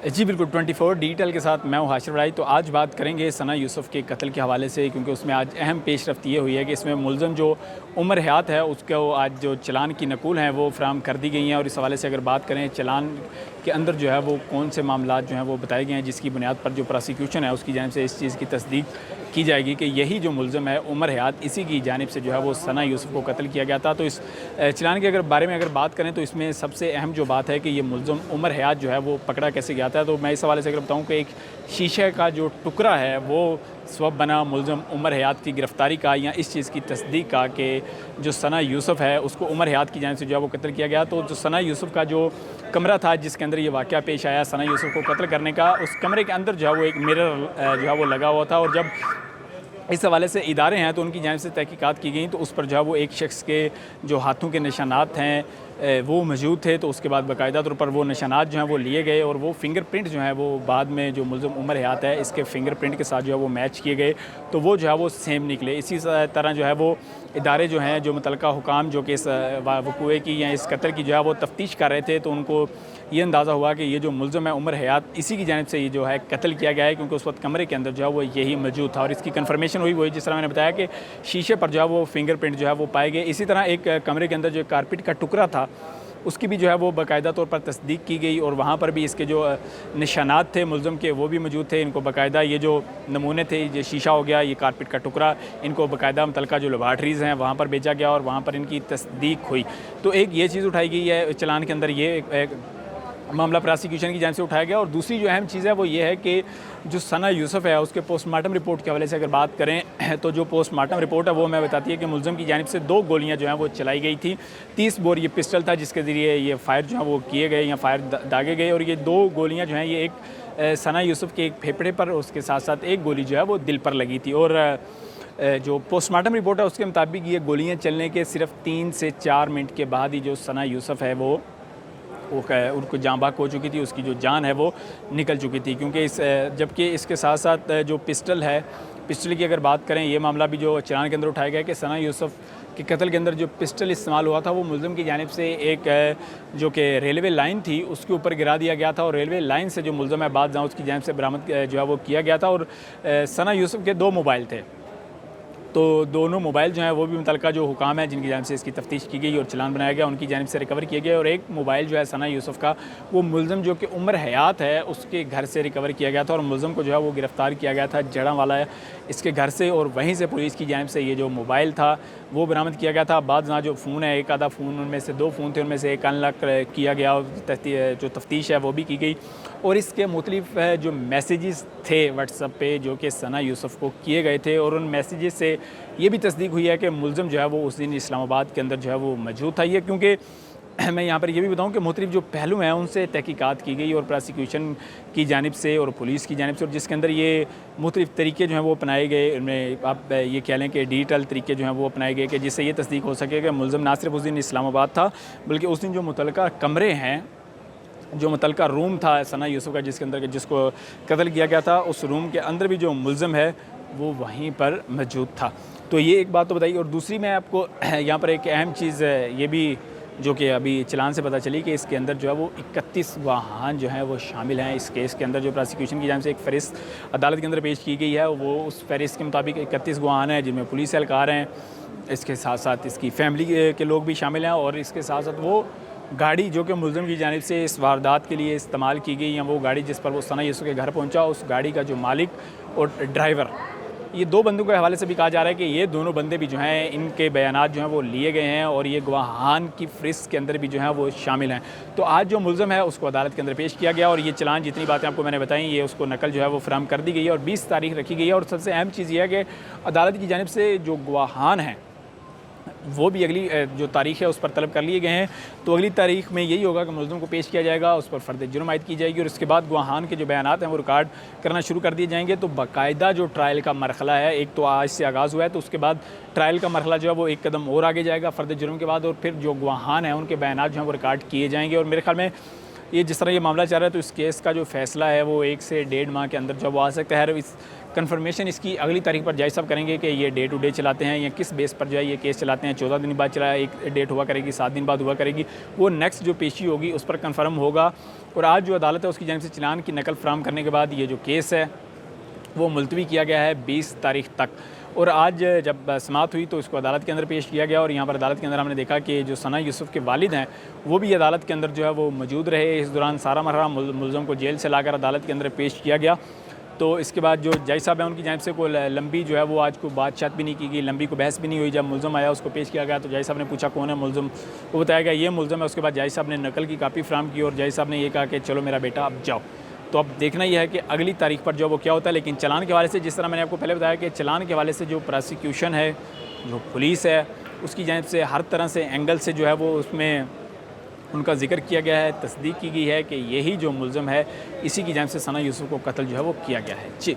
जी बिल्कुल, 24 डिजिटल के साथ मैं हूँ हाशिर वड़ाई। तो आज बात करेंगे सना यूसुफ़ के कत्ल के हवाले से, क्योंकि उसमें आज अहम पेशरफ्त ये हुई है कि इसमें मुलज़म जो उमर हयात है उसको आज जो चालान की नकूल हैं वो फ़राहम कर दी गई हैं। और इस हवाले से अगर बात करें, चालान के अंदर जो है वो कौन से मामलात जो हैं वो बताए गए हैं, जिसकी बुनियाद पर जो प्रोसिक्यूशन है उसकी जानिब से इस चीज़ की तस्दीक की जाएगी कि यही जो मुलज़म है उमर हयात, इसी की जानिब से जो है वो सना यूसुफ़ को कत्ल किया गया था। तो इस चालान के बारे में अगर बात करें तो इसमें सबसे अहम जो बात है कि ये मुलज़म उमर हयात जो है वो पकड़ा कैसे गया था। तो मैं इस हवाले से अगर बताऊँ कि एक शीशे का जो टुकड़ा है वो सबब बना मुलज़म उमर हयात की गिरफ़्तारी का, या इस चीज़ की तस्दीक का कि जो सना यूसुफ़ है उसको उमर हयात की जानिब से जो है वो कत्ल किया गया। तो जो सना यूसुफ़ का जो कमरा था जिसके अंदर ये वाक़या पेश आया सना यूसुफ़ को कत्ल करने का, उस कमरे के अंदर जो है वो एक मिरर जो है वो लगा हुआ था। और जब इस हवाले से इदारे हैं तो उनकी जानिब से तहकीकात की गई तो उस पर जो है वो एक शख्स के जो हाथों के निशानात हैं वो मौजूद थे। तो उसके बाद बाकायदा तौर पर वो निशानात जो हैं वो लिए गए और वो फ़िंगरप्रिंट जो हैं वो बाद में जो मुलज़म उमर हयात है इसके फ़िंगरप्रिंट के साथ जो है वो मैच किए गए, तो वो जो है वो सेम निकले। इसी तरह जो है वो इदारे जो हैं, जो मुतल्लिका हुकाम जो कि इस वक़ूए की या इस कत्ल की जो है वो तफ्तीश कर रहे थे, तो उनको ये अंदाज़ा हुआ कि ये जो मुलज़म है उमर हयात, इसी की जानिब से ये जो है कत्ल किया गया है, क्योंकि उस वक्त कमरे के अंदर जो है वो यही मौजूद था। और इसकी कन्फर्मेशन हुई वही जिस तरह मैंने बताया कि शीशे पर जो है वो फ़िंगरप्रिंट जो है वो पाए गए। इसी तरह एक कमरे के अंदर जो कारपेट का टुकड़ा था उसकी भी जो है वो बाकायदा तौर पर तस्दीक की गई और वहाँ पर भी इसके जो निशानात थे मुलज़म के वो भी मौजूद थे। इनको बाकायदा ये जो नमूने थे, ये शीशा हो गया, ये कारपेट का टुकड़ा, इनको बाकायदा मुतल्लिका जो लेबॉरेटरीज़ हैं वहाँ पर भेजा गया और वहाँ पर इनकी तस्दीक हुई। तो एक ये चीज़ उठाई गई है चालान के अंदर, ये एक मामला प्रोसिक्यूशन की जानिब से उठाया गया। और दूसरी जो अहम चीज़ है वो ये है कि जो सना यूसुफ़ है उसके पोस्टमार्टम रिपोर्ट के हवाले से अगर बात करें तो जो पोस्टमार्टम रिपोर्ट है वो हमें बताती है कि मुलज़म की जानिब से 2 गोलियां जो हैं वो चलाई गई थी। 30 बोर ये पिस्टल था जिसके ज़रिए ये फायर जो है वो किए गए या फायर दागे गए। और ये 2 गोलियाँ जो हैं ये एक सना यूसुफ़ के एक फेफड़े पर, उसके साथ साथ एक गोली जो है वो दिल पर लगी थी। और जो पोस्टमार्टम रिपोर्ट है उसके मुताबिक ये गोलियाँ चलने के सिर्फ 3 से 4 मिनट के बाद ही जो सना यूसुफ़ है वो उनको जाँ बाक हो चुकी थी, उसकी जो जान है वो निकल चुकी थी। क्योंकि जबकि इसके साथ साथ जो पिस्टल है, पिस्टल की अगर बात करें, ये मामला भी जो चालान के अंदर उठाया गया कि सना यूसुफ़ के कत्ल के अंदर जो पिस्टल इस्तेमाल हुआ था वो मुलज़म की जानिब से एक जो कि रेलवे लाइन थी उसके ऊपर गिरा दिया गया था और रेलवे लाइन से जो मुलज़म है बाद उसकी जानिब से बरामद जो है वो किया गया था। और सना यूसुफ़ के 2 मोबाइल थे, तो दोनों मोबाइल जो हैं वो भी मुतल्लिका जो हुकाम है जिनकी जानिब से इसकी तफ्तीश की गई और चालान बनाया गया, उनकी जानिब से रिकवर किया गया। और एक मोबाइल जो है सना यूसुफ़ का, वो मुलज़म जो कि उमर हयात है उसके घर से रिकवर किया गया था और मुलज़म को जो है वो गिरफ़्तार किया गया था जड़ांवाला इसके घर से। और वहीं से पुलिस की जानिब से ये जो मोबाइल था वो बरामद किया गया था। बाद जो फ़ोन है, एक आधा फ़ोन, उनमें से 2 फ़ोन थे, उनमें से एक अनलॉक किया गया और जो तफ्तीश है वो भी की गई। और इसके मुख्तलिफ जो मैसेजेस थे व्हाट्सएप पे जो कि सना यूसुफ़ को किए गए थे, और उन मैसेजेस से ये भी तस्दीक हुई है कि मुलज़म जो है वो उस दिन इस्लामाबाद के अंदर जो है वो मौजूद था। ये क्योंकि मैं यहाँ पर ये भी बताऊँ कि मुख्तलिफ जो पहलू हैं उनसे तहकीकात की गई और प्रोसिक्यूशन की जानिब से और पुलिस की जानिब से, और जिसके अंदर ये मुख्तलिफ तरीके जो हैं वो अपनाए गए। उनमें आप ये कह लें कि डिजिटल तरीके जो हैं वो अपनाए गए कि जिससे ये तस्दीक हो सके कि मुलज़म ना सिर्फ उस दिन इस्लामाबाद था बल्कि उस दिन जो मुतल्लिका कमरे हैं, जो मुतल्लिका रूम था सना यूसुफ़ का जिसके अंदर जिसको कत्ल किया गया था, उस रूम के अंदर भी जो मुलज़म है वो वहीं पर मौजूद था। तो ये एक बात तो बताइए। और दूसरी मैं आपको यहाँ पर एक अहम चीज़ ये भी जो कि अभी चालान से पता चली कि इसके अंदर जो है वो 31 गवाहान जो हैं वो शामिल हैं इस केस के अंदर। जो प्रोसिक्यूशन की जानिब से एक फ़हरिस्त अदालत के अंदर पेश की गई है वो उस फ़हरिस्त के मुताबिक 31 गवाहान हैं जिनमें पुलिस एहलकार हैं, इसके साथ साथ इसकी फैमिली के लोग भी शामिल हैं, और इसके साथ साथ वो गाड़ी जो कि मुलज़म की जानिब से इस वारदात के लिए इस्तेमाल की गई, या वो गाड़ी जिस पर वो सना यूसुफ़ के घर पहुंचा, उस गाड़ी का जो मालिक और ड्राइवर, ये 2 बंदों के हवाले से भी कहा जा रहा है कि ये दोनों बंदे भी जो हैं इनके बयानात जो हैं वो लिए गए हैं और ये गवाहान की फ़हरिस्त के अंदर भी जो हैं वो शामिल हैं। तो आज जो मुलज़म है उसको अदालत के अंदर पेश किया गया और ये चालान जितनी बातें आपको मैंने बताई ये उसको नकल जो है वो फ़राहम कर दी गई है और 20 तारीख रखी गई है। और सबसे अहम चीज़ ये है कि अदालत की जानिब से जो गवाहान हैं वो भी अगली जो तारीख़ है उस पर तलब कर लिए गए हैं। तो अगली तारीख़ में यही होगा कि मुलज़म को पेश किया जाएगा, उस पर फ़र्द जुर्म आयद की जाएगी और उसके बाद गवाहान के जो बयानात हैं वो रिकॉर्ड करना शुरू कर दिए जाएंगे। तो बाकायदा जो ट्रायल का मरहला है, एक तो आज से आगाज़ हुआ है, तो उसके बाद ट्रायल का मरहला जो है वो एक कदम और आगे जाएगा फ़र्द जुर्म के बाद, और फिर जो गवाहान हैं उनके बयानात जो हैं वो रिकॉर्ड किए जाएंगे। और मेरे ख्याल में ये जिस तरह ये मामला चल रहा है तो इस केस का जो फैसला है वो 1 से 1.5 माह के अंदर जब वो आ सकता है। इस कन्फर्मेशन इसकी अगली तारीख पर जज साहब करेंगे कि ये डे टू डे चलाते हैं या किस बेस पर जो है ये केस चलाते हैं। 14 दिन बाद चला, एक डेट हुआ करेगी, 7 दिन बाद हुआ करेगी, वो नेक्स्ट जो पेशी होगी उस पर कन्फर्म होगा। और आज जो अदालत है उसकी जानिब से चलान की नकल फ्राहम करने के बाद ये जो केस है वो मुलतवी किया गया है 20 तारीख तक। और आज जब समाअत हुई तो इसको अदालत के अंदर पेश किया गया और यहाँ पर अदालत के अंदर हमने देखा कि जो सना यूसुफ के वालिद हैं वो भी अदालत के अंदर जो है वो मौजूद रहे। इस दौरान सारा मरहला मुलज़म को जेल से लाकर अदालत के अंदर पेश किया गया। तो इसके बाद जो जज साहब हैं उनकी जानिब से कोई लंबी जो है वो आज को बातचीत भी नहीं की गई, लंबी को बहस भी नहीं हुई। जब मुलज़म आया उसको पेश किया गया तो जज साहब ने पूछा कौन है मुलज़म, वो बताया गया ये मुलज़म है। उसके बाद जज साहब ने नकल की कापी फ्राहम की और जज साहब ने ये कहा कि चलो मेरा बेटा अब जाओ। तो अब देखना यह है कि अगली तारीख पर जो वो क्या होता है। लेकिन चलान के हवाले से जिस तरह मैंने आपको पहले बताया कि चलान के हवाले से जो प्रोसिक्यूशन है, जो पुलिस है, उसकी जानिब से हर तरह से एंगल से जो है वो उसमें उनका जिक्र किया गया है, तस्दीक की गई है कि यही जो मुलज़म है इसी की जानिब से सना यूसुफ को कत्ल जो है वो किया गया है। जी।